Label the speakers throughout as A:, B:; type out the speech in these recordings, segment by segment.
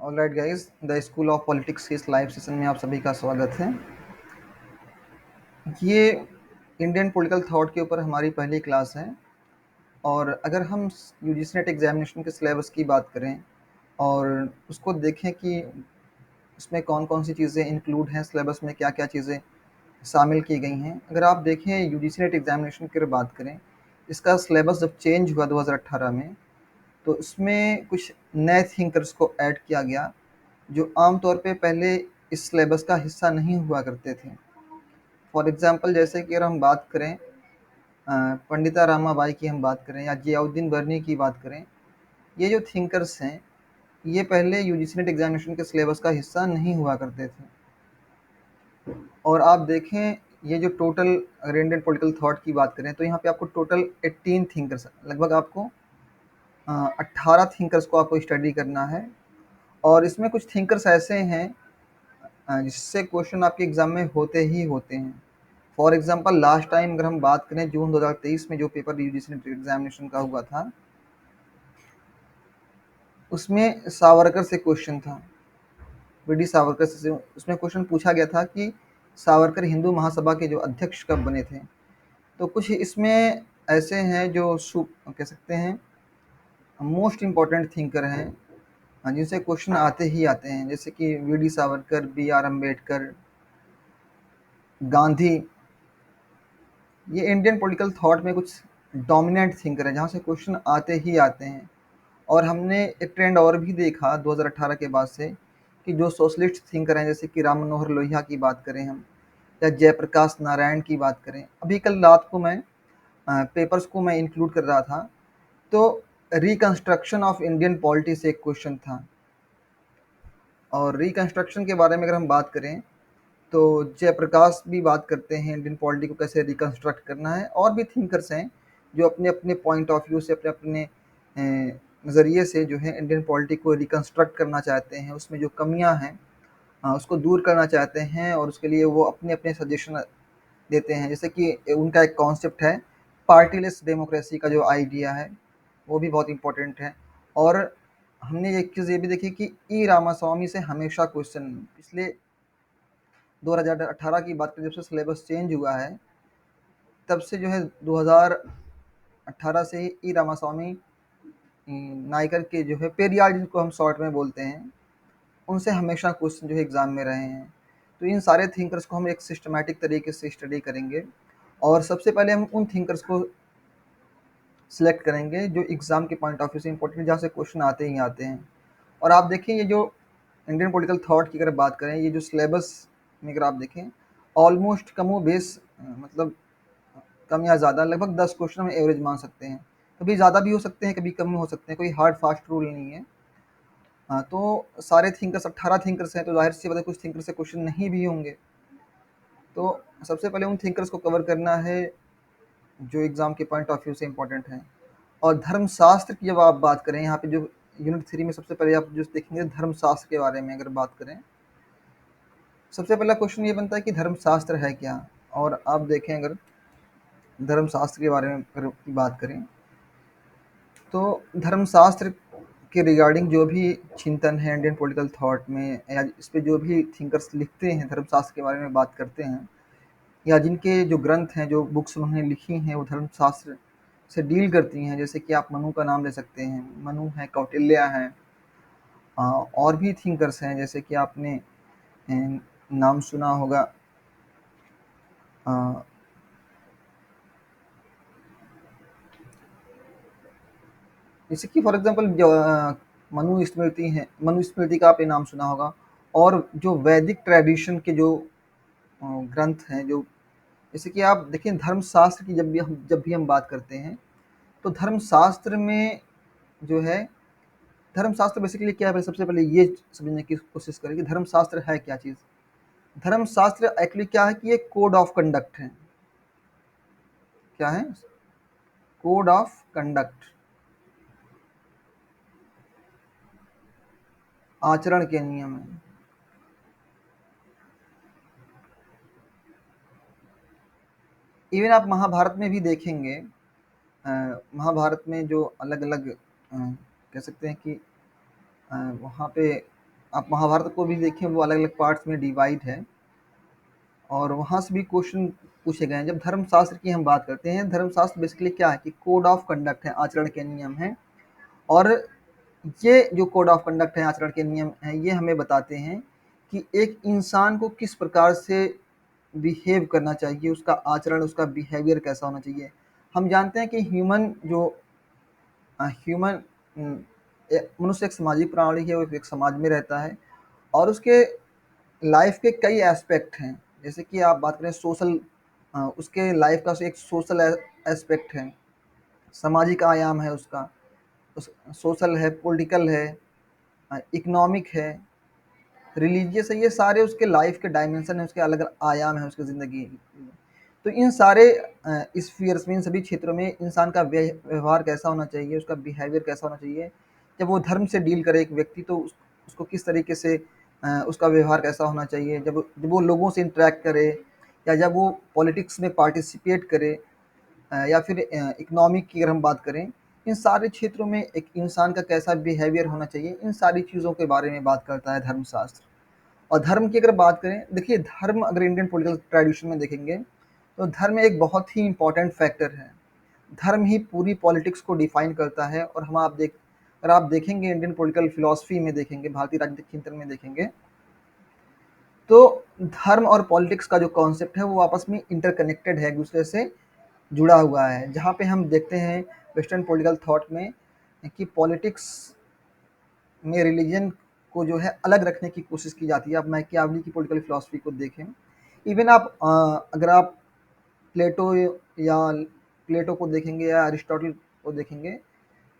A: Alright guys, the school of politics के इस live session में आप सभी का स्वागत है। ये इंडियन पॉलिटिकल थॉट के ऊपर हमारी पहली क्लास है। और अगर हम यूजीसी नेट एग्जामिनेशन के सिलेबस की बात करें और उसको देखें कि उसमें कौन कौन सी चीज़ें इंक्लूड हैं, सिलेबस में क्या क्या चीज़ें शामिल की गई हैं। अगर आप देखें यूजीसी नेट एग्जामिनेशन की बात करें, इसका सिलेबस जब चेंज हुआ 2018 में, तो इसमें कुछ नए थिंकर्स को ऐड किया गया जो आमतौर पे पहले इस सिलेबस का हिस्सा नहीं हुआ करते थे। फॉर एग्जांपल, जैसे कि अगर हम बात करें पंडिता रामाबाई की हम बात करें या जियाउद्दीन बर्नी की बात करें, ये जो थिंकर्स हैं ये पहले यूजीसी नेट एग्जामिनेशन के सिलेबस का हिस्सा नहीं हुआ करते थे। और आप देखें, ये जो टोटल अगर इंडियन पॉलिटिकल थॉट की बात करें तो यहाँ पे आपको टोटल 18 थिंकर्स, लगभग आपको 18 थिंकर्स को आपको स्टडी करना है। और इसमें कुछ थिंकर्स ऐसे हैं जिससे क्वेश्चन आपके एग्जाम में होते ही होते हैं। फॉर एग्जांपल, लास्ट टाइम अगर हम बात करें जून 2023 में जो पेपर यूजीसी नेट एग्जामिनेशन का हुआ था, उसमें सावरकर से क्वेश्चन था। वीडी सावरकर से उसमें क्वेश्चन पूछा गया था कि सावरकर हिंदू महासभा के जो अध्यक्ष कब बने थे। तो कुछ इसमें ऐसे हैं जो कह सकते हैं मोस्ट इम्पॉर्टेंट थिंकर हैं, जिनसे क्वेश्चन आते ही आते हैं, जैसे कि V D Savarkar, B R Ambedkar, Gandhi. ये इंडियन पॉलिटिकल थॉट में कुछ डोमिनेंट थिंकर है जहाँ से क्वेश्चन आते ही आते हैं। और हमने एक ट्रेंड और भी देखा 2018 के बाद से कि जो सोशलिस्ट थिंकर हैं, जैसे कि राम मनोहर लोहिया की बात करें हम, या जयप्रकाश नारायण की बात करें। अभी कल रात को मैं पेपर्स को मैं इंक्लूड कर रहा था, तो रिकंस्ट्रक्शन ऑफ इंडियन पॉलिटी से एक क्वेश्चन था। और रिकंस्ट्रक्शन के बारे में अगर हम बात करें तो जयप्रकाश भी बात करते हैं इंडियन पॉलिटी को कैसे रिकंस्ट्रक्ट करना है। और भी थिंकर्स हैं जो अपने अपने पॉइंट ऑफ व्यू से, अपने अपने नज़रिए से जो है इंडियन पॉलिटी को रिकंस्ट्रक्ट करना चाहते हैं, उसमें जो कमियां हैं उसको दूर करना चाहते हैं, और उसके लिए वो अपने अपने सजेशन देते हैं। जैसे कि उनका एक कॉन्सेप्ट है पार्टीलेस डेमोक्रेसी का, जो आइडिया है वो भी बहुत इंपॉर्टेंट है। और हमने एक चीज़ ये भी देखी कि ई रामास्वामी से हमेशा क्वेश्चन, पिछले 2018 की बात करें, जब से सिलेबस चेंज हुआ है तब से जो है 2018 से ही ई रामास्वामी नायकर के जो है पेरियार, जिनको हम शॉर्ट में बोलते हैं, उनसे हमेशा क्वेश्चन जो है एग्जाम में रहे हैं। तो इन सारे थिंकर्स को हम एक सिस्टमैटिक तरीके से स्टडी करेंगे। और सबसे पहले हम उन थिंकर्स को सिलेक्ट करेंगे जो एग्जाम के पॉइंट ऑफ व्यू से इंपॉर्टेंट, जहाँ से क्वेश्चन आते ही आते हैं। और आप देखें, ये जो इंडियन पॉलिटिकल थॉट की अगर बात करें, ये जो सिलेबस में अगर आप देखें, ऑलमोस्ट कमो बेस मतलब कम या ज़्यादा लगभग 10 क्वेश्चन हम एवरेज मान सकते हैं। कभी ज़्यादा भी हो सकते हैं, कभी कम हो सकते हैं, कोई हार्ड फास्ट रूल नहीं है। हाँ, तो सारे थिंकर्स 18 थिंकर्स हैं, तो जाहिर सी बात है कुछ थिंकर्स से क्वेश्चन नहीं भी होंगे। तो सबसे पहले उन थिंकर्स को कवर करना है जो एग्ज़ाम के पॉइंट ऑफ व्यू से इंपॉर्टेंट हैं। और धर्मशास्त्र की जब आप बात करें, यहाँ पे जो यूनिट 3 में सबसे पहले आप जो देखेंगे धर्मशास्त्र के बारे में अगर बात करें, सबसे पहला क्वेश्चन ये बनता है कि धर्मशास्त्र है क्या। और आप देखें, अगर धर्मशास्त्र के बारे में अगर बात करें तो धर्मशास्त्र के रिगार्डिंग जो भी चिंतन है इंडियन पॉलिटिकल थॉट में, या इस पे जो भी थिंकर्स लिखते हैं, धर्मशास्त्र के बारे में बात करते हैं, या जिनके जो ग्रंथ हैं, जो बुक्स उन्होंने लिखी हैं, वो धर्मशास्त्र से डील करती हैं। जैसे कि आप मनु का नाम ले सकते हैं, मनु है, कौटिल्य है। और भी थिंकर्स हैं, जैसे कि आपने नाम सुना होगा अ, जैसे कि फॉर एग्जांपल मनु स्मृति का आपने नाम सुना होगा। और जो वैदिक ट्रेडिशन के जो ग्रंथ हैं, जो जैसे कि आप देखिए धर्मशास्त्र की जब भी हम बात करते हैं, तो धर्मशास्त्र में जो है, धर्मशास्त्र बेसिकली क्या है, सबसे पहले ये समझने की कोशिश करें कि धर्मशास्त्र है क्या चीज़। धर्मशास्त्र एक्चुअली क्या है कि ये कोड ऑफ कंडक्ट है। क्या है? कोड ऑफ कंडक्ट, आचरण के नियम है। इवन आप महाभारत में भी देखेंगे, महाभारत में जो अलग अलग कह सकते हैं कि वहाँ पे आप महाभारत को भी देखें, वो अलग अलग पार्ट्स में डिवाइड है, और वहाँ से भी क्वेश्चन पूछे गए हैं। जब धर्मशास्त्र की हम बात करते हैं, धर्मशास्त्र बेसिकली क्या है कि कोड ऑफ कंडक्ट है, आचरण के नियम हैं। और ये जो कोड ऑफ कंडक्ट है, आचरण के नियम हैं, ये हमें बताते हैं कि एक इंसान को किस प्रकार से बिहेव करना चाहिए, उसका आचरण, उसका बिहेवियर कैसा होना चाहिए। हम जानते हैं कि ह्यूमन मनुष्य एक सामाजिक प्राणी है, वो एक समाज में रहता है, और उसके लाइफ के कई एस्पेक्ट हैं। जैसे कि आप बात करें सोशल, उसके लाइफ का एक सोशल एस्पेक्ट है, सामाजिक आयाम है उसका, उस सोशल है, पॉलिटिकल है, इकोनॉमिक है, रिलीजियस है। ये सारे उसके लाइफ के डायमेंशन है, उसके अलग अलग आयाम है उसकी ज़िंदगी। तो इन सारे स्फीयर्स में, इन सभी क्षेत्रों में इंसान का व्यवहार कैसा होना चाहिए, उसका बिहेवियर कैसा होना चाहिए। जब वो धर्म से डील करे एक व्यक्ति, तो उसको किस तरीके से उसका व्यवहार कैसा होना चाहिए। जब वो लोगों से इंटरेक्ट करे, या जब वो पॉलिटिक्स में पार्टिसिपेट करे, या फिर इकोनॉमिक की अगर हम बात करें, इन सारे क्षेत्रों में एक इंसान का कैसा बिहेवियर होना चाहिए, इन सारी चीज़ों के बारे में बात करता है धर्मशास्त्र। और धर्म की अगर बात करें, देखिए धर्म अगर इंडियन पॉलिटिकल ट्रेडिशन में देखेंगे, तो धर्म एक बहुत ही इम्पोर्टेंट फैक्टर है। धर्म ही पूरी पॉलिटिक्स को डिफाइन करता है। और हम आप देख अगर आप देखेंगे इंडियन पॉलिटिकल फिलॉसफी में देखेंगे, भारतीय राजनीतिक चिंतन में देखेंगे, तो धर्म और पॉलिटिक्स का जो कॉन्सेप्ट है वो आपस में इंटरकनेक्टेड है, एक दूसरे से जुड़ा हुआ है। जहाँ पे हम देखते हैं वेस्टर्न पॉलिटिकल थॉट में कि पॉलिटिक्स में रिलीजन को जो है अलग रखने की कोशिश की जाती है। अब मैकियावेली की पॉलिटिकल फिलॉसफी को देखें, इवन आप अगर आप प्लेटो या प्लेटो को देखेंगे या अरिस्टोटल को देखेंगे,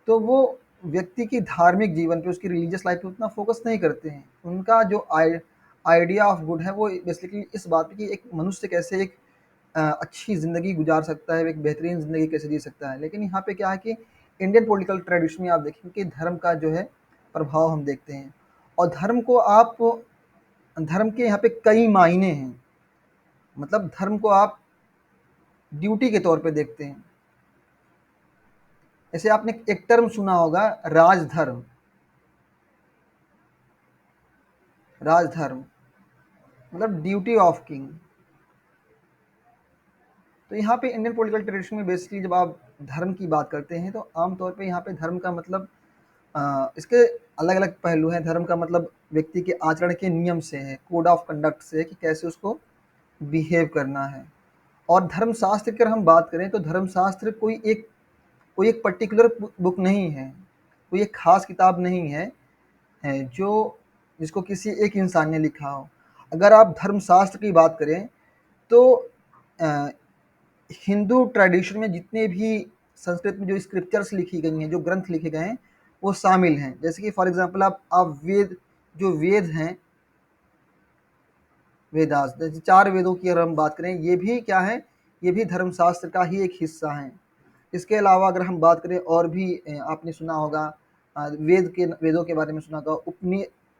A: तो वो व्यक्ति की धार्मिक जीवन पे, उसकी रिलीजियस लाइफ पे उतना फोकस नहीं करते हैं। उनका जो आइडिया ऑफ गुड है वो बेसिकली इस बात पे कि एक मनुष्य कैसे एक अच्छी ज़िंदगी गुजार सकता है, एक बेहतरीन ज़िंदगी कैसे जी सकता है। लेकिन यहाँ पे क्या है कि इंडियन पॉलिटिकल ट्रेडिशन में आप देखेंगे कि धर्म का जो है प्रभाव हम देखते हैं। और धर्म के यहाँ पे कई मायने हैं। मतलब धर्म को आप ड्यूटी के तौर पे देखते हैं। जैसे आपने एक टर्म सुना होगा, राजधर्म। राजधर्म मतलब ड्यूटी ऑफ किंग। तो यहाँ पे इंडियन पॉलिटिकल ट्रेडिशन में बेसिकली जब आप धर्म की बात करते हैं, तो आमतौर पे यहाँ पे धर्म का मतलब इसके अलग अलग पहलू हैं। धर्म का मतलब व्यक्ति के आचरण के नियम से है, कोड ऑफ कंडक्ट से है, कि कैसे उसको बिहेव करना है। और धर्मशास्त्र की अगर हम बात करें, तो धर्मशास्त्र कोई एक पर्टिकुलर बुक नहीं है, कोई एक खास किताब नहीं है, जो जिसको किसी एक इंसान ने लिखा हो। अगर आप धर्मशास्त्र की बात करें, तो अ, हिंदू ट्रेडिशन में जितने भी संस्कृत में जो स्क्रिप्चर्स लिखी गई हैं, जो ग्रंथ लिखे गए हैं, वो शामिल हैं। जैसे कि फॉर एग्जांपल आप वेद हैं, वेदास, जैसे 4 वेदों की अगर हम बात करें, ये भी क्या है, ये भी धर्मशास्त्र का ही एक हिस्सा हैं। इसके अलावा अगर हम बात करें और भी, आपने सुना होगा वेदों के बारे में सुना होगा,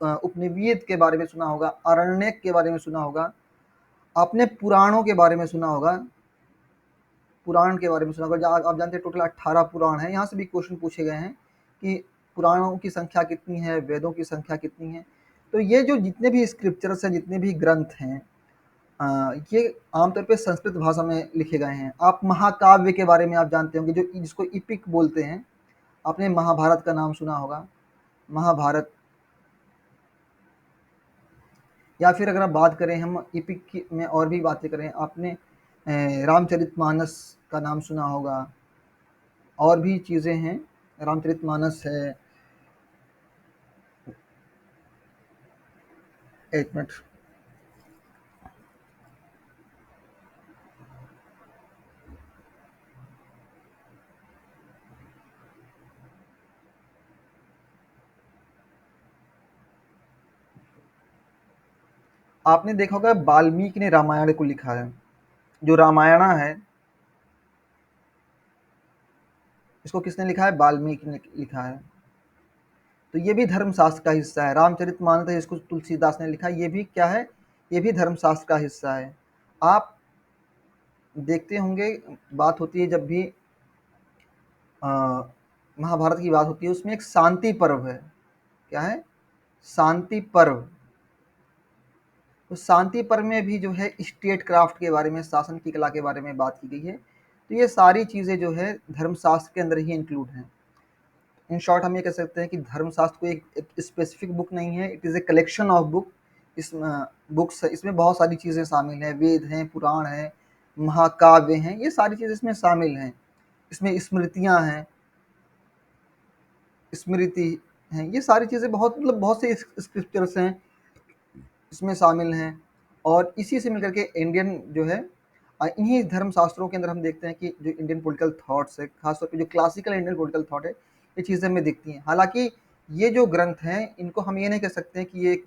A: उपनिवेद के बारे में सुना होगा, आरण्यक के बारे में सुना होगा, आपने पुराणों के बारे में सुना होगा, पुराण के बारे में सुना होगा। आप जानते हैं टोटल 18 पुराण हैं। यहाँ से भी क्वेश्चन पूछे गए हैं कि पुराणों की संख्या कितनी है, वेदों की संख्या कितनी है। तो ये जो जितने भी स्क्रिप्चर्स हैं, जितने भी ग्रंथ हैं, ये आमतौर पे संस्कृत भाषा में लिखे गए हैं। आप महाकाव्य के बारे में आप जानते होंगे, जो जिसको इपिक बोलते हैं। आपने महाभारत का नाम सुना होगा, महाभारत। या फिर अगर आप बात करें, हम इपिक में और भी बातें करें, आपने रामचरितमानस का नाम सुना होगा। और भी चीज़ें हैं, रामचरितमानस है। एक मिनट। आपने देखा होगा वाल्मीकि ने रामायण को लिखा है। जो रामायण है, इसको किसने लिखा है? वाल्मीकि ने लिखा है। तो ये भी धर्मशास्त्र का हिस्सा है। रामचरितमानस है, इसको तुलसीदास ने लिखा, ये भी क्या है, ये भी धर्मशास्त्र का हिस्सा है। आप देखते होंगे, बात होती है जब भी अ, महाभारत की बात होती है, उसमें एक शांति पर्व है। क्या है? शांति पर्व। तो शांति पर्व में भी जो है स्टेट क्राफ्ट के बारे में, शासन की कला के बारे में बात की गई है। तो ये सारी चीज़ें जो है धर्मशास्त्र के अंदर ही इंक्लूड हैं। इन शॉर्ट हम ये कह सकते हैं कि धर्मशास्त्र कोई एक स्पेसिफिक बुक नहीं है, it is a collection of book. इस बुक्स, इसमें बहुत सारी चीज़ें शामिल हैं, वेद हैं, पुराण हैं, महाकाव्य हैं, ये सारी चीज़ें इसमें शामिल हैं। इसमें स्मृतियाँ हैं, स्मृति हैं, ये सारी चीज़ें बहुत, मतलब बहुत से स्क्रिप्चर्स हैं इसमें शामिल हैं। और इसी से मिलकर के इंडियन जो है इन्हीं धर्मशास्त्रों के अंदर हम देखते हैं कि जो इंडियन पॉलिटिकल थॉट्स है, खासतौर पे जो क्लासिकल इंडियन पॉलिटिकल थॉट है, ये चीज़ें हमें दिखती हैं। हालांकि ये जो ग्रंथ हैं, इनको हम ये नहीं कह सकते हैं कि ये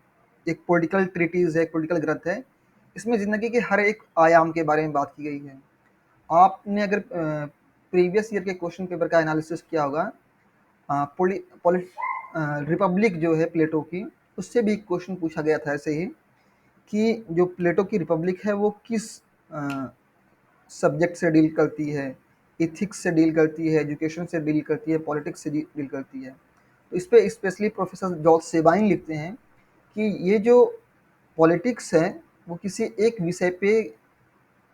A: एक पॉलिटिकल ट्रीटीज है, एक पॉलिटिकल ग्रंथ है। इसमें ज़िंदगी के हर एक आयाम के बारे में बात की गई है। आपने अगर प्रीवियस ईयर के क्वेश्चन पेपर का एनालिसिस किया होगा, रिपब्लिक जो है प्लेटो की, उससे भी एक क्वेश्चन पूछा गया था ऐसे ही, कि जो प्लेटो की रिपब्लिक है वो किस सब्जेक्ट से डील करती है, इथिक्स से डील करती है, एजुकेशन से डील करती है, पॉलिटिक्स से डील करती है। तो इस पे स्पेशली प्रोफेसर जॉर्ज सेबाइन लिखते हैं कि ये जो पॉलिटिक्स है वो किसी एक विषय पे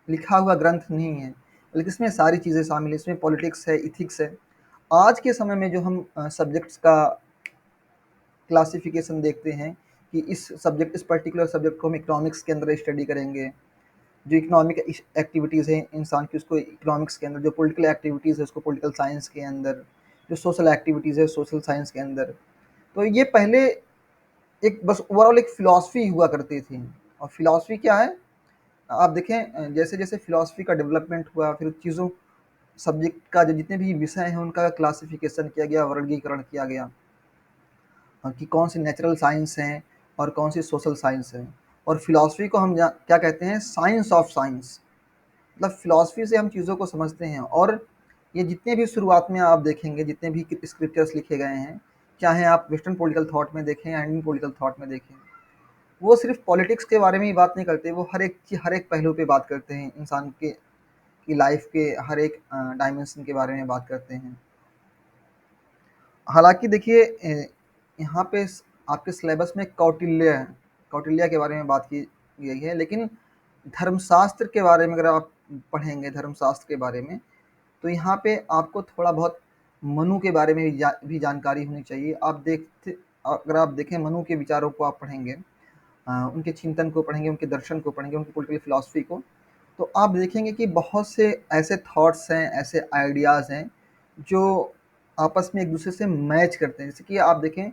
A: लिखा हुआ ग्रंथ नहीं है, बल्कि इसमें सारी चीज़ें शामिल हैं। इसमें पॉलिटिक्स है, इथिक्स है। आज के समय में जो हम सब्जेक्ट्स का क्लासिफिकेशन देखते हैं कि इस पर्टिकुलर सब्जेक्ट को हम इकोनॉमिक्स के अंदर स्टडी करेंगे, जो इकोनॉमिक एक्टिविटीज़ हैं इंसान की, उसको इकोनॉमिक्स के अंदर, जो पॉलिटिकल एक्टिविटीज़ है उसको पॉलिटिकल साइंस के अंदर, जो सोशल एक्टिविटीज़ है सोशल साइंस के अंदर। तो ये पहले एक बस ओवरऑल एक फ़िलॉसफ़ी हुआ करती थी। और फ़िलॉसफ़ी क्या है, आप देखें जैसे जैसे फ़िलॉसफ़ी का डेवलपमेंट हुआ, फिर चीज़ों सब्जेक्ट का जो जितने भी विषय हैं उनका क्लासिफिकेशन किया गया, वर्गीकरण किया गया कि कौन सी नेचुरल साइंस हैं और कौन सी सोशल साइंस है। और फिलॉसफी को हम क्या कहते हैं, साइंस ऑफ साइंस। मतलब फिलॉसफी से हम चीज़ों को समझते हैं। और ये जितने भी शुरुआत में आप देखेंगे, जितने भी स्क्रिप्चर्स लिखे गए हैं, चाहे आप वेस्टर्न पॉलिटिकल थॉट में देखें या इंडियन पॉलिटिकल थॉट में देखें, वो सिर्फ पॉलिटिक्स के बारे में ही बात नहीं करते, वो हर एक पहलू पे बात करते हैं, इंसान के की लाइफ के हर एक डायमेंशन के बारे में बात करते हैं। हालाँकि देखिए यहाँ पे आपके सिलेबस में कौटिल्य है, कौटिल्य के बारे में बात की गई है, लेकिन धर्मशास्त्र के बारे में अगर आप पढ़ेंगे, धर्मशास्त्र के बारे में, तो यहाँ पे आपको थोड़ा बहुत मनु के बारे में भी जानकारी होनी चाहिए। अगर आप देखें मनु के विचारों को आप पढ़ेंगे, उनके चिंतन को पढ़ेंगे, उनके दर्शन को पढ़ेंगे, उनकी पॉलिटिकल फिलॉसफी को, तो आप देखेंगे कि बहुत से ऐसे थॉट्स हैं, ऐसे आइडियाज़ हैं जो आपस में एक दूसरे से मैच करते हैं। जैसे कि आप देखें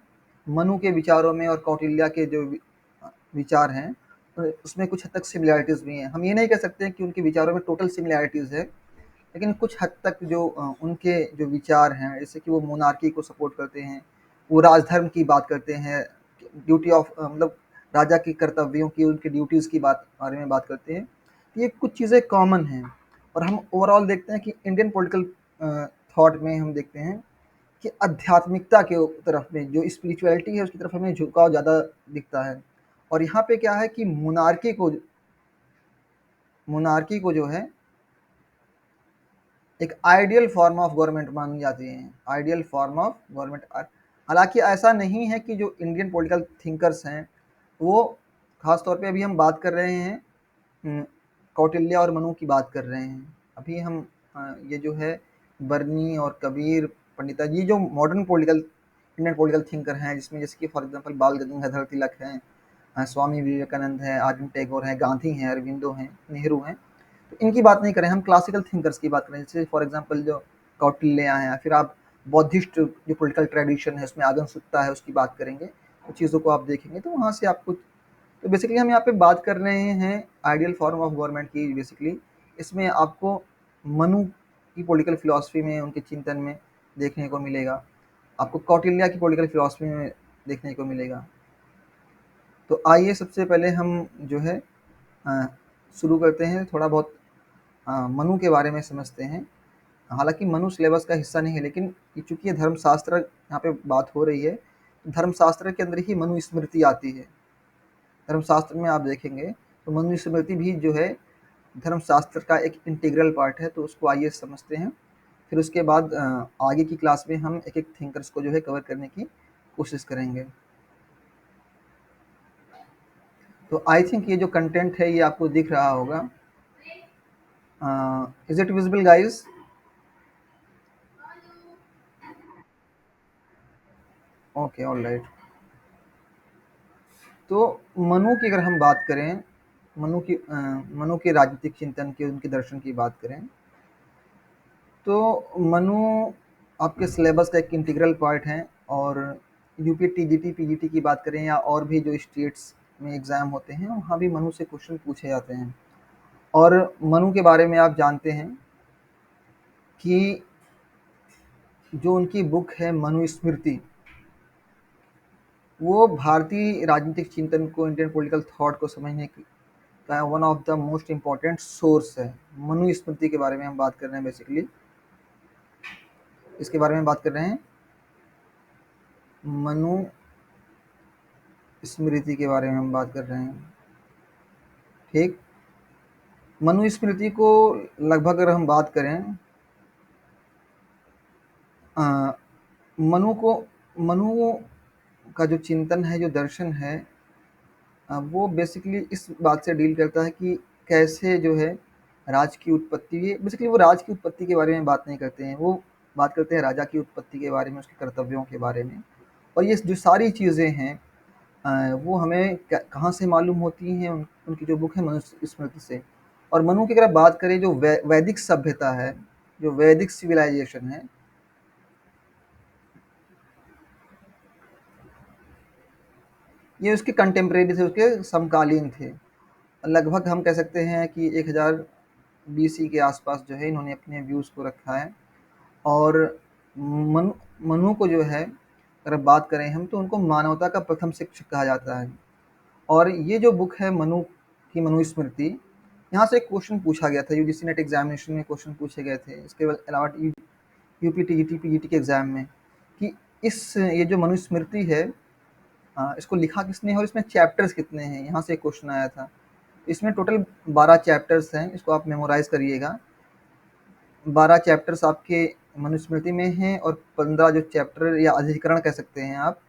A: मनु के विचारों में और कौटिल्य के जो विचार हैं, तो उसमें कुछ हद तक सिमिलैरिटीज़ भी हैं। हम ये नहीं कह सकते कि उनके विचारों में टोटल सिमिलैरिटीज़ है, लेकिन कुछ हद तक जो उनके जो विचार हैं, जैसे कि वो मोनार्की को सपोर्ट करते हैं, वो राजधर्म की बात करते हैं, ड्यूटी ऑफ मतलब राजा के कर्तव्यों की, उनकी ड्यूटीज़ की बारे में बात करते हैं। तो ये कुछ चीज़ें कॉमन हैं। और हम ओवरऑल देखते हैं कि इंडियन पॉलिटिकल थॉट में हम देखते हैं कि आध्यात्मिकता के तरफ में, जो स्पिरिचुअलिटी है उसकी तरफ हमें झुकाव ज़्यादा दिखता है। और यहाँ पे क्या है कि मोनार्की को जो है एक आइडियल फॉर्म ऑफ गवर्नमेंट मानी जाती है, आइडियल फॉर्म ऑफ गवर्नमेंट। हालांकि ऐसा नहीं है कि जो इंडियन पॉलिटिकल थिंकर्स हैं वो, खास तौर पे अभी हम बात कर रहे हैं कौटिल्य और मनु की बात कर रहे हैं। अभी हम ये जो है बर्नी और कबीर, पंडिता जी, जो modern political Indian political thinker हैं, जिसमें जैसे कि फॉर एग्जांपल बाल गंगाधर तिलक हैं, स्वामी विवेकानंद हैं, आर्यन टैगोर हैं, गांधी हैं, अरविंदो हैं, नेहरू हैं, तो इनकी बात नहीं करें, हम क्लासिकल थिंकर्स की बात करें। जैसे फॉर एग्जांपल जो कौटिल्य हैं, फिर आप बौद्धिस्ट जो पॉलिटिकल ट्रेडिशन है उसमें आगम सुत्ता है उसकी बात करेंगे, तो चीज़ों को आप देखेंगे तो वहाँ से आपको, तो बेसिकली हम यहाँ पे बात कर रहे हैं आइडियल फॉर्म ऑफ गवर्नमेंट की। बेसिकली इसमें आपको मनु की पॉलिटिकल फिलॉसफी में, उनके चिंतन में देखने को मिलेगा, आपको कौटिल्य की पॉलिटिकल फिलॉसफी में देखने को मिलेगा। तो आइए सबसे पहले हम जो है शुरू करते हैं, थोड़ा बहुत मनु के बारे में समझते हैं। हालांकि मनु सिलेबस का हिस्सा नहीं है, लेकिन चूंकि ये धर्मशास्त्र यहाँ पे बात हो रही है, धर्मशास्त्र के अंदर ही मनु स्मृति आती है। धर्मशास्त्र में आप देखेंगे तो मनु स्मृति भी जो है धर्मशास्त्र का एक इंटीग्रल पार्ट है। तो उसको आइए समझते हैं, फिर उसके बाद आगे की क्लास में हम एक एक थिंकर्स को जो है कवर करने की कोशिश करेंगे। तो आई थिंक ये जो कंटेंट है ये आपको दिख रहा होगा। Is it visible guys? Okay, all right. तो मनु की अगर हम बात करें, मनु के राजनीतिक चिंतन की, उनके दर्शन की बात करें, तो मनु आपके सिलेबस का एक इंटीग्रल पार्ट है। और यूपी टीजीटी पीजीटी की बात करें या और भी जो स्टेट्स में एग्ज़ाम होते हैं, वहाँ भी मनु से क्वेश्चन पूछे जाते हैं। और मनु के बारे में आप जानते हैं कि जो उनकी बुक है मनुस्मृति, वो भारतीय राजनीतिक चिंतन को, इंडियन पॉलिटिकल थॉट को समझने का one of the most important source है। मनुस्मृति के बारे में हम बात कर रहे हैं, बेसिकली इसके बारे में बात कर रहे हैं, मनुस्मृति के बारे में हम बात कर रहे हैं। ठीक, मनुस्मृति को लगभग अगर हम बात करें, मनु का जो चिंतन है, जो दर्शन है, वो बेसिकली इस बात से डील करता है कि कैसे जो है राज की उत्पत्ति हुई। बेसिकली वो राज की उत्पत्ति के बारे में बात नहीं करते हैं, वो बात करते हैं राजा की उत्पत्ति के बारे में, उसके कर्तव्यों के बारे में। और ये जो सारी चीज़ें हैं वो हमें कहाँ से मालूम होती हैं, उनकी जो बुक है मनुस्मृति से। और मनु की अगर बात करें, जो वैदिक सभ्यता है, जो वैदिक सिविलाइजेशन है, ये उसके कंटेम्प्रेरी थे, उसके समकालीन थे। लगभग हम कह सकते हैं कि 1000 बीसी के आसपास जो है इन्होंने अपने व्यूज़ को रखा है। और मनु मनु को जो है अगर बात करें हम, तो उनको मानवता का प्रथम शिक्षक कहा जाता है। और ये जो बुक है मनु की, मनुस्मृति, यहाँ से एक क्वेश्चन पूछा गया था, यूजीसी नेट एग्जामिनेशन में क्वेश्चन पूछे गए थे, इसके अलावा यूपी टीजीटी पीजीटी के एग्ज़ाम में, कि ये जो मनुस्मृति है, इसको लिखा किसने है और इसमें चैप्टर्स कितने हैं। यहाँ से एक क्वेश्चन आया था। इसमें टोटल 12 चैप्टर्स हैं, इसको आप मेमोराइज़ करिएगा। 12 चैप्टर्स आपके मनुस्मृति में हैं और 15 जो चैप्टर या अधिकरण कह सकते हैं आप,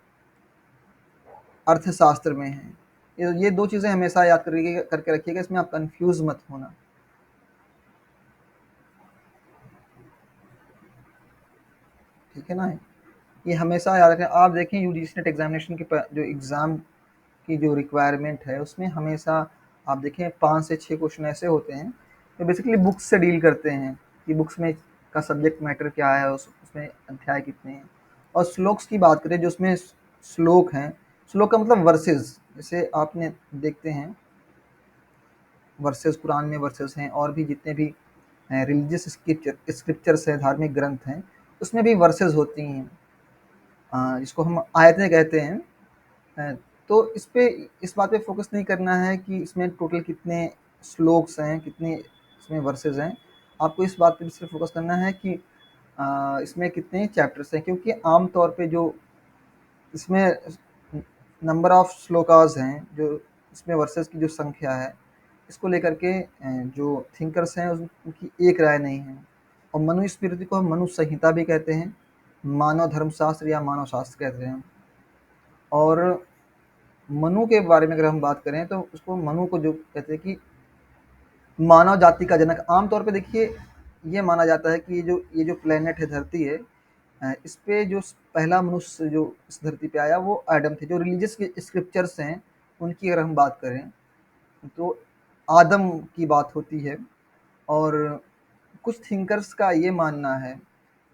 A: अर्थशास्त्र में हैं। ये 2 चीज़ें हमेशा याद करके रखिएगा, इसमें आप कन्फ्यूज़ मत होना। ठीक है ना? ये हमेशा याद रखें। आप देखें यूजीसी नेट एग्जामिनेशन की जो एग्ज़ाम की जो रिक्वायरमेंट है, उसमें हमेशा आप देखें 5 से 6 क्वेश्चन ऐसे होते हैं जो बेसिकली बुक्स से डील करते हैं, कि बुक्स में का सब्जेक्ट मैटर क्या है, उसमें अध्याय कितने हैं। और श्लोक्स की बात करें, जो उसमें श्लोक हैं, श्लोक का मतलब वर्सेस, जैसे आपने देखते हैं वर्सेस, कुरान में वर्सेस हैं, और भी जितने भी रिलीजियस स्क्रिप्चर्स हैं, धार्मिक ग्रंथ हैं, उसमें भी वर्सेस होती हैं, जिसको हम आयतें कहते हैं। तो इस बात पे फोकस नहीं करना है कि इसमें टोटल कितने श्लोक्स हैं, कितने इसमें वर्सेस हैं। आपको इस बात पे सिर्फ फोकस करना है कि इसमें कितने चैप्टर्स हैं, क्योंकि आम तौर पे जो इसमें नंबर ऑफ श्लोकास हैं, जो इसमें वर्सेस की जो संख्या है, इसको लेकर के जो थिंकर्स हैं उनकी एक राय नहीं है। और मनुस्मृति को हम मनु संहिता भी कहते हैं, मानव धर्मशास्त्र या मानव शास्त्र कहते हैं। और मनु के बारे में अगर हम बात करें, तो उसको मनु को जो कहते हैं कि मानव जाति का जनक। आम तौर पे देखिए, ये माना जाता है कि ये जो प्लेनेट है, धरती है, इस पे जो पहला मनुष्य जो इस धरती पे आया, वो आदम थे। जो रिलीजियस स्क्रिप्चर्स हैं उनकी अगर हम बात करें, तो आदम की बात होती है। और कुछ थिंकर्स का ये मानना है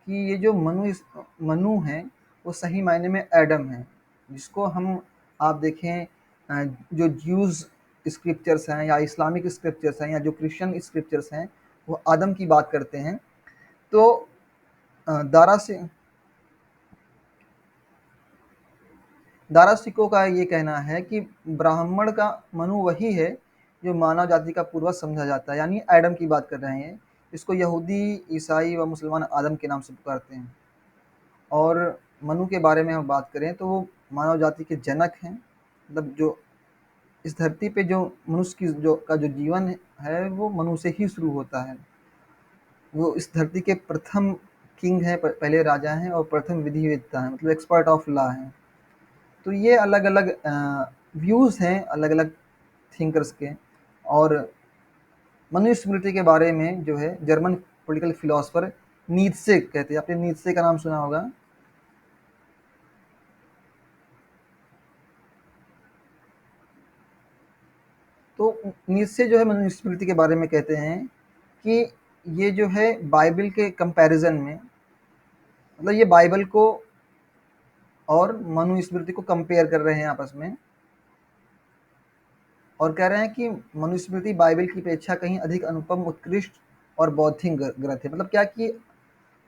A: कि ये जो मनु है, वो सही मायने में एडम है, जिसको हम आप देखें जो ज्यूज़ स्क्रिप्चर्स हैं या इस्लामिक स्क्रिप्चर्स हैं या जो क्रिश्चियन स्क्रिप्चर्स हैं, वो आदम की बात करते हैं। तो दारासिको का ये कहना है कि ब्राह्मण का मनु वही है जो मानव जाति का पूर्वज समझा जाता है, यानी एडम की बात कर रहे हैं। इसको यहूदी, ईसाई व मुसलमान आदम के नाम से पुकारते हैं। और मनु के बारे में हम बात करें, तो वो मानव जाति के जनक हैं। मतलब जो इस धरती पे जो मनुष्य की जो जीवन है, वो मनु से ही शुरू होता है। वो इस धरती के प्रथम किंग हैं, पहले राजा हैं, और प्रथम विधिवेत्ता हैं, मतलब एक्सपर्ट ऑफ लॉ हैं। तो ये अलग अलग व्यूज़ हैं, अलग अलग थिंकर्स के। और मनुस्मृति के बारे में जो है जर्मन पॉलिटिकल फिलोसफर नीत्शे कहते हैं। आपने नीत्शे का नाम सुना होगा। तो नीत्शे जो है मनुस्मृति के बारे में कहते हैं कि ये जो है बाइबल के कंपैरिजन में, मतलब ये बाइबल को और मनुस्मृति को कंपेयर कर रहे हैं आपस में, और कह रहे हैं कि मनुस्मृति बाइबल की अपेक्षा कहीं अधिक अनुपम, उत्कृष्ट और बौद्धिक ग्रंथ है। मतलब क्या कि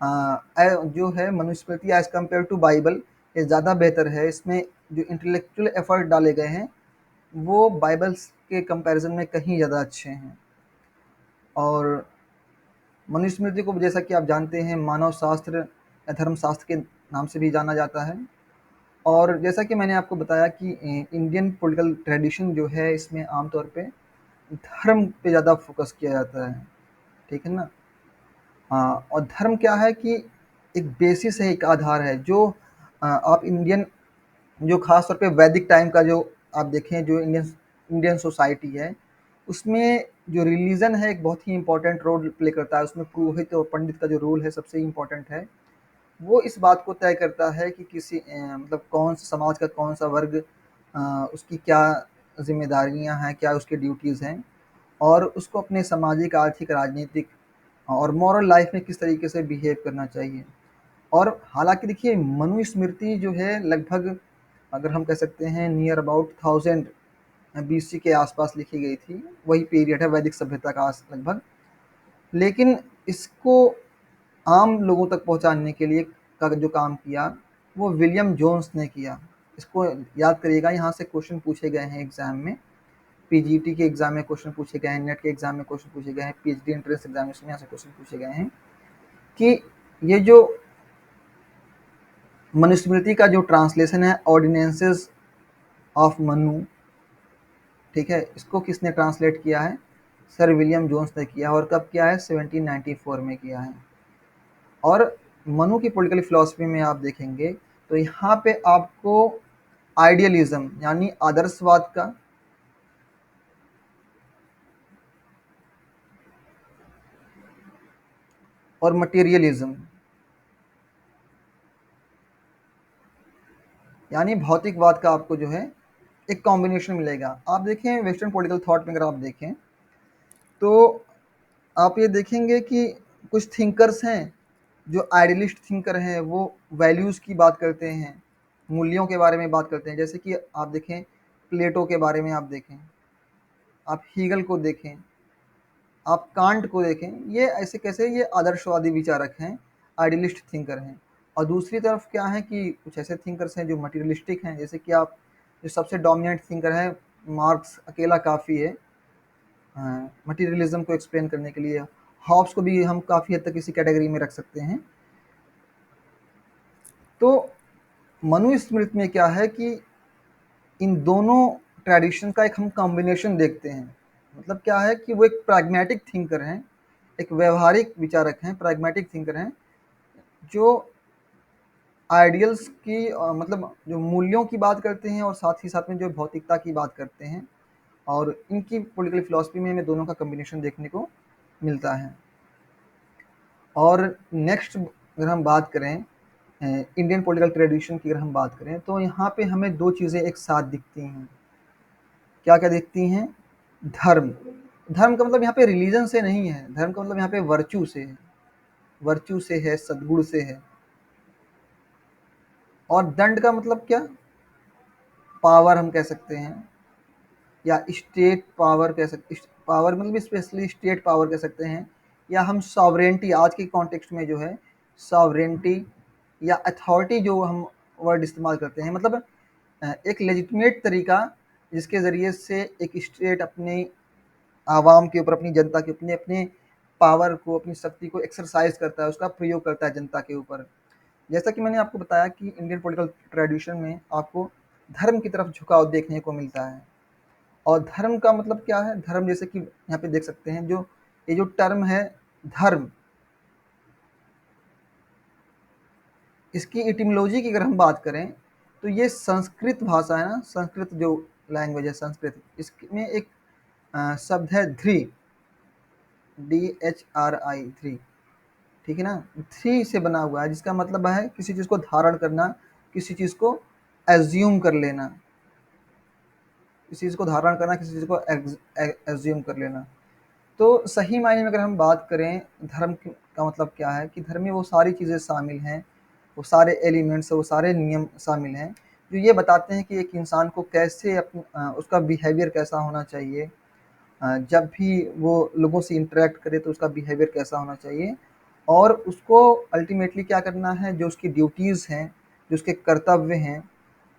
A: जो है Manusmriti as compare to Bible ये ज़्यादा बेहतर है। इसमें जो इंटेलेक्चुअल एफर्ट डाले गए हैं वो बाइबल्स के कंपैरिजन में कहीं ज़्यादा अच्छे हैं। और मनुस्मृति को जैसा कि आप जानते हैं मानव शास्त्र या धर्मशास्त्र के नाम से भी जाना जाता है। और जैसा कि मैंने आपको बताया कि इंडियन पॉलिटिकल ट्रेडिशन जो है इसमें आमतौर पे धर्म पे ज़्यादा फोकस किया जाता है, ठीक है ना। हाँ, और धर्म क्या है कि एक बेसिस है, एक आधार है जो आप इंडियन जो खास तौर पे वैदिक टाइम का जो आप देखें जो इंडियन इंडियन सोसाइटी है उसमें जो रिलीजन है एक बहुत ही इंपॉर्टेंट रोल प्ले करता है। उसमें पुरोहित और पंडित का जो रोल है सबसे इम्पोर्टेंट है। वो इस बात को तय करता है कि किसी मतलब कौन सा समाज का कौन सा वर्ग उसकी क्या जिम्मेदारियां हैं, क्या उसकी ड्यूटीज़ हैं, और उसको अपने सामाजिक, आर्थिक, राजनीतिक और मॉरल लाइफ में किस तरीके से बिहेव करना चाहिए। और हालांकि देखिए मनुस्मृति जो है लगभग अगर हम कह सकते हैं नियर अबाउट 1000 BC के आसपास लिखी गई थी। वही पीरियड है वैदिक सभ्यता का लगभग। लेकिन इसको आम लोगों तक पहुंचाने के लिए का जो काम किया वो विलियम जोन्स ने किया। इसको याद करिएगा, यहाँ से क्वेश्चन पूछे गए हैं एग्जाम में। पीजीटी के एग्जाम में क्वेश्चन पूछे गए हैं, नेट के एग्जाम में क्वेश्चन पूछे गए हैं, पीएचडी एंट्रेंस एग्जामिनेशन में यहाँ से क्वेश्चन पूछे गए हैं कि ये जो मनुस्मृति का जो ट्रांसलेशन है ऑर्डिनेंसेस ऑफ मनु, ठीक है, इसको किसने ट्रांसलेट किया है? सर विलियम जोन्स ने किया। और कब किया है? 1794 में किया है। और मनु की पॉलिटिकल फिलॉसफी में आप देखेंगे तो यहाँ पे आपको आइडियलिज्म यानी आदर्शवाद का, और मटेरियलिज्म यानी भौतिकवाद का आपको जो है एक कॉम्बिनेशन मिलेगा। आप देखें वेस्टर्न पॉलिटिकल थॉट में अगर आप देखें तो आप ये देखेंगे कि कुछ थिंकर्स हैं जो आइडियलिस्ट थिंकर हैं, वो वैल्यूज़ की बात करते हैं, मूल्यों के बारे में बात करते हैं। जैसे कि आप देखें प्लेटो के बारे में आप देखें, आप हीगल को देखें, आप कांट को देखें, ये ऐसे कैसे ये आदर्शवादी विचारक हैं, आइडियलिस्ट थिंकर हैं। और दूसरी तरफ क्या है कि कुछ ऐसे थिंकर्स हैं जो मटीरियलिस्टिक हैं। जैसे कि आप जो सबसे डोमिनेंट थिंकर है मार्क्स अकेला काफ़ी है मटीरियलिज्म को एक्सप्लेन करने के लिए। हॉब्स को भी हम काफ़ी हद तक इसी कैटेगरी में रख सकते हैं। तो मनुस्मृति में क्या है कि इन दोनों ट्रेडिशन का एक हम कॉम्बिनेशन देखते हैं। मतलब क्या है कि वो एक प्रैग्मेटिक थिंकर हैं, एक व्यवहारिक विचारक हैं, प्रैग्मेटिक थिंकर हैं जो आइडियल्स की मतलब जो मूल्यों की बात करते हैं और साथ ही साथ में जो भौतिकता की बात करते हैं। और इनकी पॉलिटिकल फिलॉसफी में हमें दोनों का कॉम्बिनेशन देखने को मिलता है। और नेक्स्ट अगर हम बात करें इंडियन पॉलिटिकल ट्रेडिशन की, अगर हम बात करें तो यहाँ पे हमें दो चीज़ें एक साथ दिखती हैं। क्या क्या दिखती हैं? धर्म। धर्म का मतलब यहाँ पे रिलीजन से नहीं है, धर्म का मतलब यहाँ पे वर्च्यू से है, वर्च्यू से है, सद्गुण से है। और दंड का मतलब क्या? पावर हम कह सकते हैं, या स्टेट पावर कह सकते, पावर मतलब स्पेशली स्टेट पावर कह सकते हैं, या हम सॉवरेंटी आज के कॉन्टेक्स्ट में जो है सॉवरेंटी या अथॉरिटी जो हम वर्ड इस्तेमाल करते हैं, मतलब एक लेजिटिमेट तरीका जिसके ज़रिए से एक स्टेट अपने आवाम के ऊपर, अपनी जनता के अपने अपने पावर को, अपनी शक्ति को एक्सरसाइज करता है, उसका प्रयोग करता है जनता के ऊपर। जैसा कि मैंने आपको बताया कि इंडियन पॉलिटिकल ट्रेडिशन में आपको धर्म की तरफ झुकाव देखने को मिलता है। और धर्म का मतलब क्या है? धर्म जैसे कि यहाँ पे देख सकते हैं जो ये जो टर्म है धर्म, इसकी इटिमोलॉजी की अगर हम बात करें तो ये संस्कृत भाषा है ना, संस्कृत जो लैंग्वेज है संस्कृत, इसमें एक शब्द है ध्री, DHRI, ध्री, ठीक है ना। थ्री से बना हुआ है, जिसका मतलब है किसी चीज़ को धारण करना, किसी चीज़ को एज्यूम कर लेना, किसी चीज़ को धारण करना, किसी चीज़ को एज्यूम कर लेना। तो सही मायने में अगर हम बात करें धर्म का मतलब क्या है, कि धर्म में वो सारी चीज़ें शामिल हैं, वो सारे एलिमेंट्स, वो सारे नियम शामिल हैं जो ये बताते हैं कि एक इंसान को कैसे उसका बिहेवियर कैसा होना चाहिए, जब भी वो लोगों से इंटरेक्ट करे तो उसका बिहेवियर कैसा होना चाहिए, और उसको अल्टीमेटली क्या करना है, जो उसकी ड्यूटीज़ हैं, जो उसके कर्तव्य हैं,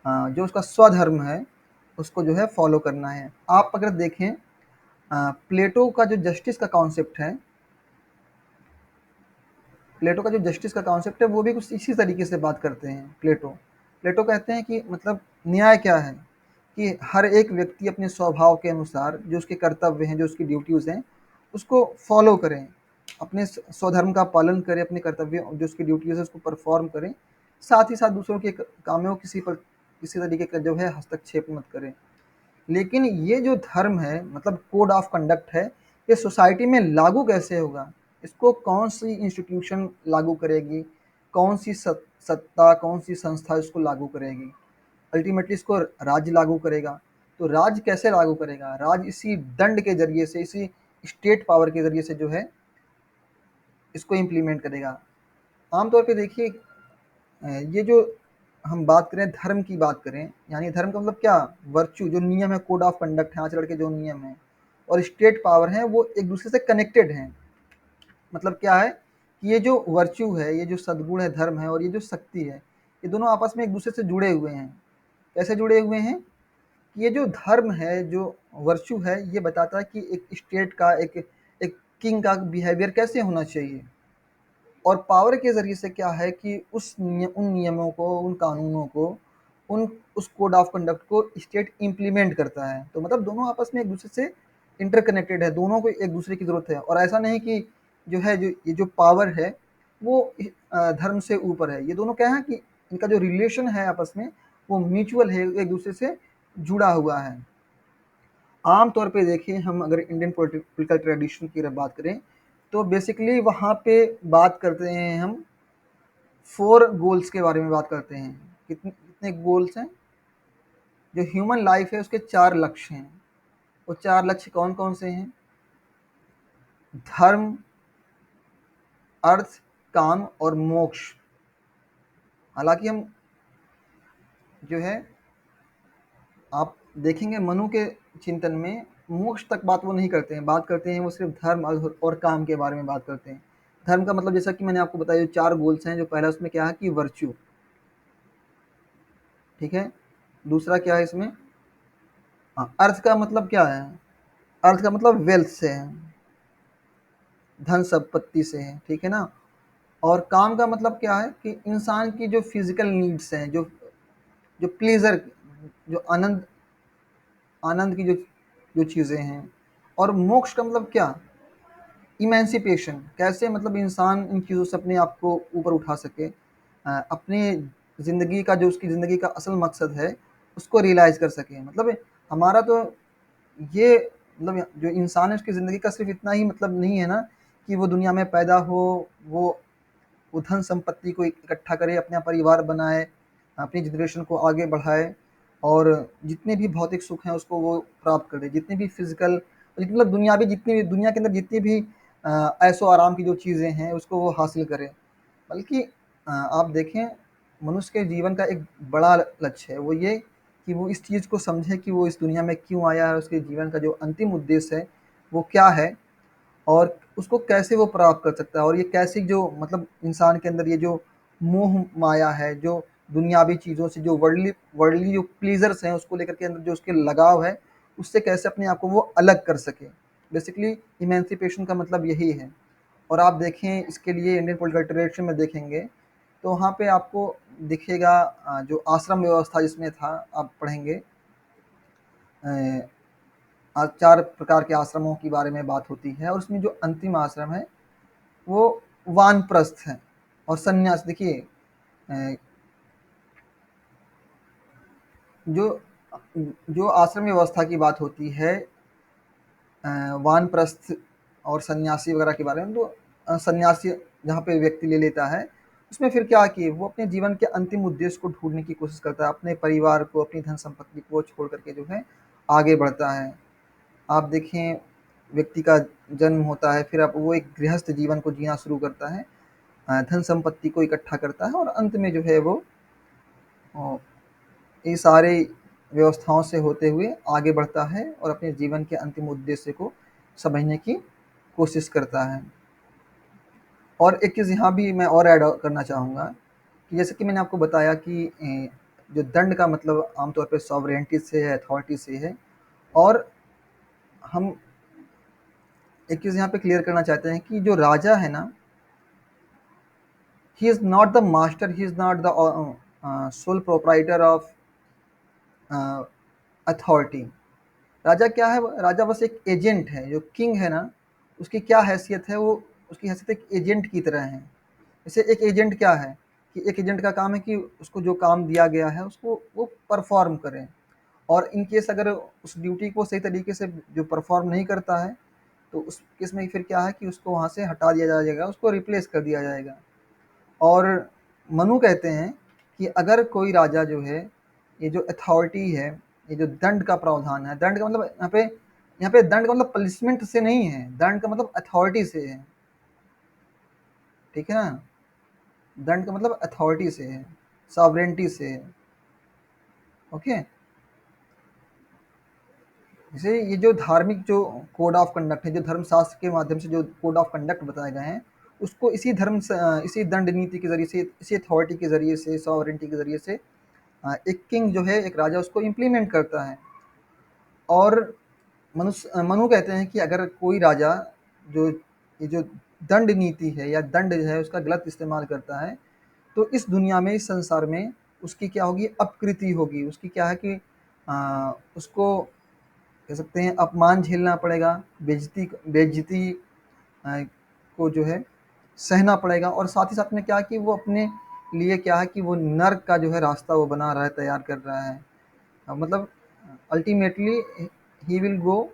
A: जो उसका स्वधर्म है, उसको जो है फॉलो करना है। आप अगर देखें प्लेटो का जो जस्टिस का कॉन्सेप्ट है, प्लेटो का जो जस्टिस का कॉन्सेप्ट है वो भी कुछ इसी तरीके से बात करते हैं। प्लेटो प्लेटो कहते हैं कि मतलब न्याय क्या है, कि हर एक व्यक्ति अपने स्वभाव के अनुसार जो उसके कर्तव्य हैं, जो उसकी ड्यूटीज़ हैं, उसको फॉलो करें, अपने स्वधर्म का पालन करें, अपने कर्तव्य जो उसकी ड्यूटीज़ है उसको परफॉर्म करें, साथ ही साथ दूसरों के काम में वो किसी तरीके का जो है हस्तक्षेप मत करें। लेकिन ये जो धर्म है, मतलब कोड ऑफ कंडक्ट है, ये सोसाइटी में लागू कैसे होगा, इसको कौन सी इंस्टीट्यूशन लागू करेगी, कौन सी सत्ता, कौन सी संस्था इसको लागू करेगी, अल्टीमेटली इसको राज्य लागू करेगा। तो राज्य कैसे लागू करेगा, राज्य इसी दंड के जरिए से, इसी स्टेट पावर के जरिए से जो है इसको इम्प्लीमेंट करेगा। आमतौर पे देखिए ये जो हम बात करें धर्म की बात करें, यानी धर्म का मतलब क्या, वर्च्यू, जो नियम है, कोड ऑफ कंडक्ट है, आचरण के जो नियम है, और स्टेट पावर है, वो एक दूसरे से कनेक्टेड हैं। मतलब क्या है कि ये जो वर्च्यू है, ये जो सद्गुण है, धर्म है, और ये जो शक्ति है, ये दोनों आपस में एक दूसरे से जुड़े हुए हैं। कैसे जुड़े हुए हैं, कि ये जो धर्म है, जो वर्च्यू है, ये बताता है कि एक स्टेट का, एक किंग का बिहेवियर कैसे होना चाहिए, और पावर के ज़रिए से क्या है कि उन नियमों को, उन कानूनों को, उन उस कोड ऑफ कंडक्ट को स्टेट इम्प्लीमेंट करता है। तो मतलब दोनों आपस में एक दूसरे से इंटरकनेक्टेड है, दोनों को एक दूसरे की ज़रूरत है, और ऐसा नहीं कि जो है, जो ये जो पावर है वो धर्म से ऊपर है। ये दोनों क्या है कि इनका जो रिलेशन है आपस में, वो म्यूचुअल है, एक दूसरे से जुड़ा हुआ है। आम तौर पे देखिए, हम अगर इंडियन पॉलिटिकल ट्रेडिशन की अगर बात करें, तो बेसिकली वहाँ पे बात करते हैं हम 4 गोल्स के बारे में बात करते हैं। कितने कितने गोल्स हैं, जो ह्यूमन लाइफ है उसके 4 लक्ष्य हैं। वो 4 लक्ष्य कौन-कौन से हैं? धर्म, अर्थ, काम और मोक्ष। हालाँकि हम जो है, आप देखेंगे मनु के चिंतन में मोक्ष तक बात वो नहीं करते हैं, बात करते हैं वो सिर्फ धर्म और काम के बारे में बात करते हैं। धर्म का मतलब जैसा कि मैंने आपको बताया, जो 4 गोल्स हैं, जो पहला उसमें क्या है कि वर्च्यू, ठीक है। दूसरा क्या है इसमें, हाँ, अर्थ का मतलब क्या है, अर्थ का मतलब वेल्थ से है, धन संपत्ति से है, ठीक है ना। और काम का मतलब क्या है कि इंसान की जो फिजिकल नीड्स हैं, जो जो प्लेजर, जो आनंद आनंद की जो चीज़ें हैं। और मोक्ष का मतलब क्या, इमेंसिपेशन, कैसे मतलब इंसान इन चीज़ों से अपने आप को ऊपर उठा सके, अपने ज़िंदगी का, जो उसकी ज़िंदगी का असल मकसद है, उसको रियलाइज़ कर सके। मतलब हमारा तो ये, मतलब जो इंसान है उसकी ज़िंदगी का सिर्फ इतना ही मतलब नहीं है ना, कि वो दुनिया में पैदा हो, वो वो धन संपत्ति को इकट्ठा करे, अपना परिवार बनाए, अपनी जनरेशन को आगे बढ़ाए, और जितने भी भौतिक सुख हैं उसको वो प्राप्त करे, जितने भी फिजिकल, मतलब दुनियावी, जितनी भी दुनिया के अंदर जितनी भी ऐशो आराम की जो चीज़ें हैं उसको वो हासिल करे। बल्कि आप देखें, मनुष्य के जीवन का एक बड़ा लक्ष्य है वो ये, कि वो इस चीज़ को समझे कि वो इस दुनिया में क्यों आया है, उसके जीवन का जो अंतिम उद्देश्य है वो क्या है, और उसको कैसे वो प्राप्त कर सकता है, और ये कैसे जो मतलब इंसान के अंदर ये जो मोह माया है, जो दुनियावी चीज़ों से, जो वर्ल्डली जो प्लीजर्स हैं उसको लेकर के अंदर जो उसके लगाव है, उससे कैसे अपने आप को वो अलग कर सके। बेसिकली इमेंसिपेशन का मतलब यही है। और आप देखें इसके लिए इंडियन पॉलिटिकल ट्रेडिशन में देखेंगे तो वहाँ पे आपको दिखेगा, जो आश्रम व्यवस्था जिसमें था, आप पढ़ेंगे, आज 4 प्रकार के आश्रमों के बारे में बात होती है, और उसमें जो अंतिम आश्रम है वो वानप्रस्थ है। और सन्यास देखिए, जो जो आश्रम व्यवस्था की बात होती है, वानप्रस्थ और सन्यासी वगैरह के बारे में, तो सन्यासी जहाँ पे व्यक्ति ले लेता है, उसमें फिर क्या कि वो अपने जीवन के अंतिम उद्देश्य को ढूँढने की कोशिश करता है, अपने परिवार को, अपनी धन संपत्ति को छोड़ कर के जो है आगे बढ़ता है। आप देखें, व्यक्ति का जन्म होता है, फिर अब वो एक गृहस्थ जीवन को जीना शुरू करता है, धन संपत्ति को इकट्ठा करता है और अंत में जो है वो अ, ये सारे व्यवस्थाओं से होते हुए आगे बढ़ता है और अपने जीवन के अंतिम उद्देश्य को समझने की कोशिश करता है। और एक चीज़ यहाँ भी मैं और ऐड करना चाहूँगा कि जैसे कि मैंने आपको बताया कि जो दंड का मतलब आमतौर पे सॉवरेनिटी से है, अथॉरिटी से है। और हम एक चीज़ यहाँ पे क्लियर करना चाहते हैं कि जो राजा है ना, he is not the master, he is not the sole proprietor of authority. राजा क्या है? राजा बस एक एजेंट है। जो किंग है ना, उसकी क्या हैसियत है? वो उसकी हैसियत एक एजेंट की तरह है। जैसे एक एजेंट क्या है कि एक एजेंट का काम है कि उसको जो काम दिया गया है उसको वो परफॉर्म करें, और इन केस अगर उस ड्यूटी को सही तरीके से जो परफॉर्म नहीं करता है, तो उस केस में फिर क्या है कि उसको वहाँ से हटा दिया जाएगा, उसको रिप्लेस कर दिया जाएगा। और मनु कहते हैं कि अगर कोई राजा जो है, ये जो अथॉरिटी है, ये जो दंड का प्रावधान है, दंड का मतलब यहाँ पे दंड का मतलब पनिशमेंट से नहीं है, दंड का मतलब अथॉरिटी से है। ठीक है ना? दंड का मतलब अथॉरिटी से है, सॉवरेनिटी से है। ओके। जैसे ये जो धार्मिक जो कोड ऑफ कंडक्ट है, जो धर्मशास्त्र के माध्यम से जो कोड ऑफ कंडक्ट बताए गए हैं, उसको इसी दंड नीति के जरिए से, इसी अथॉरिटी के जरिए से, सॉवरेनिटी के जरिए से एक किंग जो है, एक राजा उसको इम्प्लीमेंट करता है। और मनु कहते हैं कि अगर कोई राजा जो ये जो दंड नीति है या दंड है उसका गलत इस्तेमाल करता है, तो इस दुनिया में, इस संसार में उसकी क्या होगी? अपकृति होगी। उसकी क्या है कि उसको कह सकते हैं अपमान झेलना पड़ेगा, बेइज्जती को जो है सहना पड़ेगा। और साथ ही साथ में क्या कि वो अपने लिए क्या है कि वो नर्क का जो है रास्ता वो बना रहा है, तैयार कर रहा है। मतलब ultimately he will go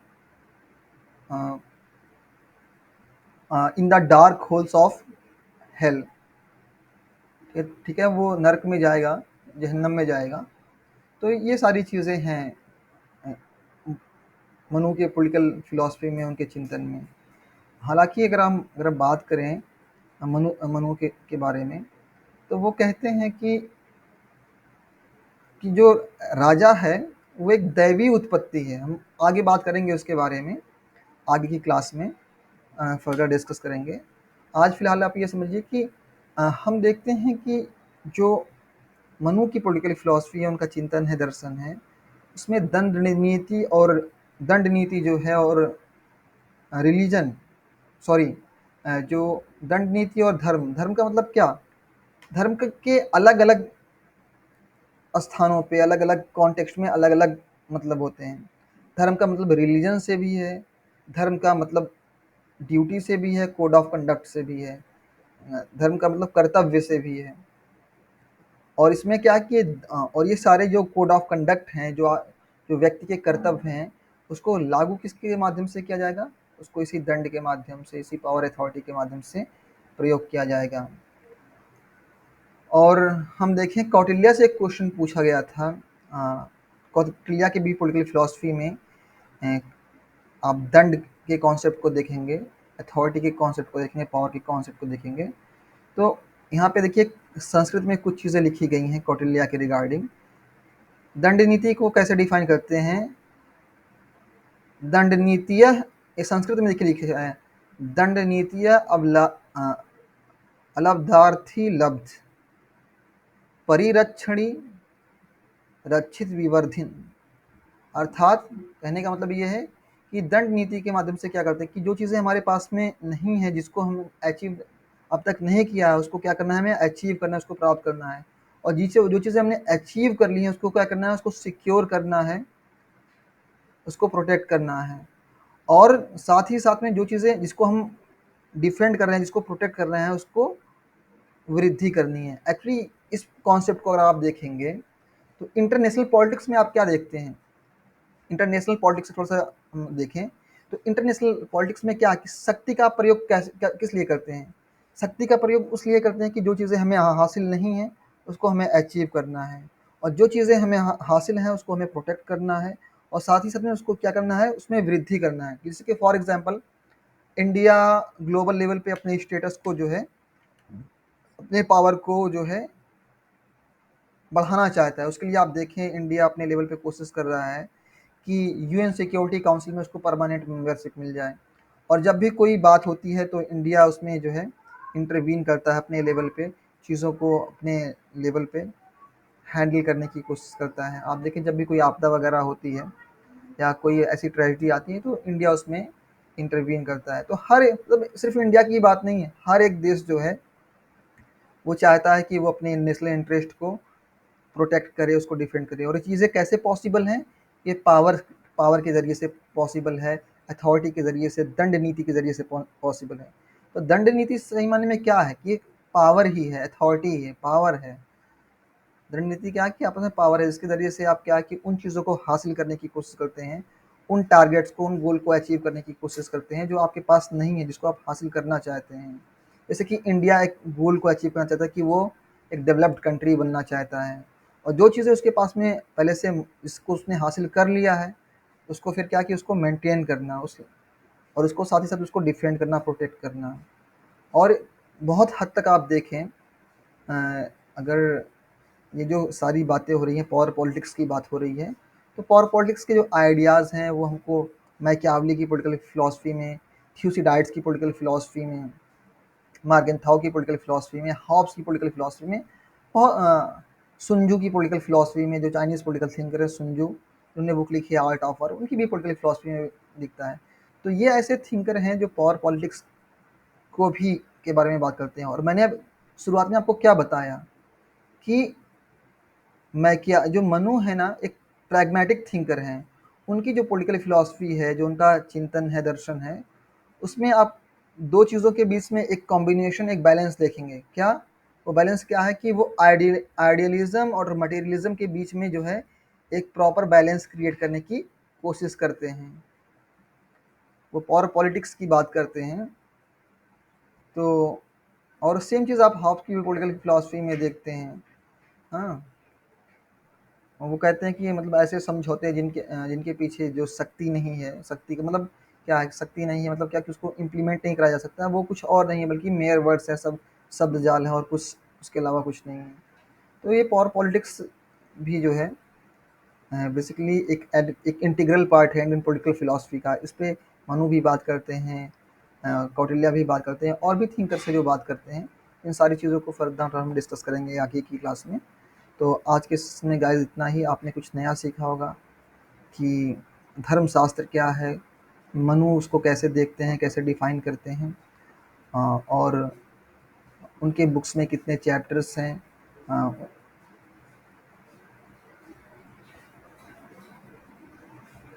A: in the dark holes of hell. ठीक है, वो नर्क में जाएगा, जहन्नम में जाएगा। तो ये सारी चीज़ें हैं अ, मनु के पॉलिटिकल फिलॉसफी में, उनके चिंतन में। हालांकि अगर बात करें मनु के बारे में, तो वो कहते हैं कि जो राजा है वो एक दैवी उत्पत्ति है। हम आगे बात करेंगे उसके बारे में, आगे की क्लास में फर्दर डिस्कस करेंगे। आज फिलहाल आप ये समझिए कि हम देखते हैं कि जो मनु की पॉलिटिकल फिलॉसफी है, उनका चिंतन है, दर्शन है, उसमें दंड नीति जो है, और रिलीजन, सॉरी, जो दंड नीति और धर्म, धर्म का मतलब क्या? धर्म के अलग अलग स्थानों पे, अलग अलग कॉन्टेक्स्ट में अलग अलग मतलब होते हैं। धर्म का मतलब रिलीजन से भी है, धर्म का मतलब ड्यूटी से भी है, कोड ऑफ कंडक्ट से भी है, धर्म का मतलब कर्तव्य से भी है। और इसमें क्या है कि और ये सारे जो कोड ऑफ कंडक्ट हैं, जो व्यक्ति के कर्तव्य हैं, उसको लागू किसके माध्यम से किया जाएगा? उसको इसी दंड के माध्यम से, इसी पावर अथॉरिटी के माध्यम से प्रयोग किया जाएगा। और हम देखें, कौटिल्य से एक क्वेश्चन पूछा गया था। कौटिल्य की भी पॉलिटिकल फिलॉसफी में अ, आप दंड के कॉन्सेप्ट को देखेंगे, अथॉरिटी के कॉन्सेप्ट को देखेंगे, पावर के कॉन्सेप्ट को देखेंगे। तो यहाँ पे देखिए, संस्कृत में कुछ चीज़ें लिखी गई हैं कौटिल्य के रिगार्डिंग। दंड नीति को कैसे डिफाइन करते हैं? दंड नीतिय, ये संस्कृत में देखिए लिखा है, दंड नीतिय अलब्धार्थी लब्ध परिरक्षणी रक्षित विवर्धिन। अर्थात कहने का मतलब ये है कि दंड नीति के माध्यम से क्या करते हैं कि जो चीज़ें हमारे पास में नहीं है, जिसको हम अचीव अब तक नहीं किया है, उसको क्या करना है? हमें अचीव करना है, उसको प्राप्त करना है। और जो चीज़ें हमने अचीव कर ली हैं, उसको क्या करना है? उसको सिक्योर करना है, उसको प्रोटेक्ट करना है। और साथ ही साथ में जो चीज़ें जिसको हम डिफेंड कर रहे हैं, जिसको प्रोटेक्ट कर रहे हैं, उसको वृद्धि करनी है। एक्चुअली इस कॉन्सेप्ट को अगर आप देखेंगे, तो इंटरनेशनल पॉलिटिक्स में आप क्या देखते हैं? इंटरनेशनल पॉलिटिक्स थोड़ा सा हम देखें तो इंटरनेशनल पॉलिटिक्स में क्या कि शक्ति का प्रयोग किस लिए करते हैं? शक्ति का प्रयोग उसलिए करते हैं कि जो चीज़ें हमें हासिल नहीं है उसको हमें अचीव करना है, और जो चीज़ें हमें हासिल हैं उसको हमें प्रोटेक्ट करना है, और साथ ही साथ में उसको क्या करना है, उसमें वृद्धि करना है। जैसे कि for example India global level पे अपने स्टेटस को जो है, अपने पावर को जो है बढ़ाना चाहता है। उसके लिए आप देखें इंडिया अपने लेवल पे कोशिश कर रहा है कि यूएन सिक्योरिटी काउंसिल में उसको परमानेंट मेंबरशिप मिल जाए, और जब भी कोई बात होती है तो इंडिया उसमें जो है इंटरवीन करता है अपने लेवल पे, चीज़ों को अपने लेवल पे हैंडल करने की कोशिश करता है। आप देखें जब भी कोई आपदा वगैरह होती है या कोई ऐसी ट्रेजेडी आती है तो इंडिया उसमें इंटरवीन करता है। तो हर मतलब सिर्फ इंडिया की बात नहीं है, हर एक देश जो है वो चाहता है कि वो अपने नेशनल इंटरेस्ट को प्रोटेक्ट करे, उसको डिफेंड करे। और ये चीज़ें कैसे पॉसिबल हैं? ये पावर पावर के ज़रिए से पॉसिबल है, अथॉरिटी के ज़रिए से, दंड नीति के ज़रिए से पॉसिबल है। तो दंड नीति सही मायने में क्या है कि पावर ही है, अथॉरिटी ही है, पावर है। दंड नीति क्या है कि आपस में पावर है, जिसके ज़रिए से आप क्या है कि उन चीज़ों को हासिल करने की कोशिश करते हैं, उन टारगेट्स को, उन गोल को अचीव करने की कोशिश करते हैं जो आपके पास नहीं है, जिसको आप हासिल करना चाहते हैं। जैसे कि इंडिया एक गोल को अचीव करना चाहता है कि वो एक डेवलप्ड कंट्री बनना चाहता है, और जो चीज़ें उसके पास में पहले से जिसको उसने हासिल कर लिया है, उसको फिर क्या कि उसको मेंटेन करना, उस और उसको साथ ही साथ उसको डिफेंड करना, प्रोटेक्ट करना। और बहुत हद तक आप देखें अगर ये जो सारी बातें हो रही हैं, पावर पॉलिटिक्स की बात हो रही है, तो पावर पॉलिटिक्स के जो आइडियाज़ हैं वो हमको मैकियावली की पॉलिटिकल फ़िलॉसफ़ी में, थ्यूसिडाइड्स की पॉलिटिकल फ़िलॉसफ़ी में, मार्गेंथाउ की पॉलिटिकल फ़िलॉसफ़ी में, हॉब्स की पॉलिटिकल फ़िलॉसफ़ी में, और सुनजू की पॉलिटिकल फ़िलॉसफ़ी में, जो चाइनीज़ पॉलिटिकल थिंकर है सुनजू, उन्होंने बुक लिखी है आर्ट ऑफ वॉर, उनकी भी पॉलिटिकल फ़िलॉसफ़ी में दिखता है। तो ये ऐसे थिंकर हैं जो पावर पॉलिटिक्स को भी के बारे में बात करते हैं। और मैंने अब शुरुआत में आपको क्या बताया कि मैं क्या जो मनु है ना, एक प्रैग्मैटिक थिंकर हैं। उनकी जो पॉलिटिकल फ़िलॉसफ़ी है, जो उनका चिंतन है, दर्शन है, उसमें आप 2 चीज़ों के बीच में एक कॉम्बिनेशन, एक बैलेंस देखेंगे। क्या? वो बैलेंस क्या है कि वो आइडियलिज़्म और मटेरियलिज़्म के बीच में जो है एक प्रॉपर बैलेंस क्रिएट करने की कोशिश करते हैं। वो पावर पॉलिटिक्स की बात करते हैं। तो और सेम चीज़ आप हॉब्स की भी पॉलिटिकल फ़िलॉसफ़ी में देखते हैं। हाँ। और वो कहते हैं कि मतलब ऐसे समझौते जिनके पीछे जो शक्ति नहीं है, शक्ति का मतलब क्या है, शक्ति नहीं है मतलब क्या कि उसको इम्प्लीमेंट नहीं करा जा सकता, वो कुछ और नहीं है बल्कि मेयर वर्ड्स है, सब शब्द जाल है और कुछ उसके अलावा कुछ नहीं है। तो ये पावर पॉलिटिक्स भी जो है बेसिकली एक इंटीग्रल पार्ट है इंडियन पॉलिटिकल फिलॉसफी का। इस पे मनु भी बात करते हैं, कौटिल्य भी बात करते हैं, और भी थिंकर्स है जो बात करते हैं। इन सारी चीज़ों को फर्दर हम डिस्कस करेंगे आगे की क्लास में। तो आज के में गाइस इतना ही। आपने कुछ नया सीखा होगा कि धर्मशास्त्र क्या है, मनु उसको कैसे देखते हैं, कैसे डिफाइन करते हैं, और उनके बुक्स में कितने चैप्टर्स हैं,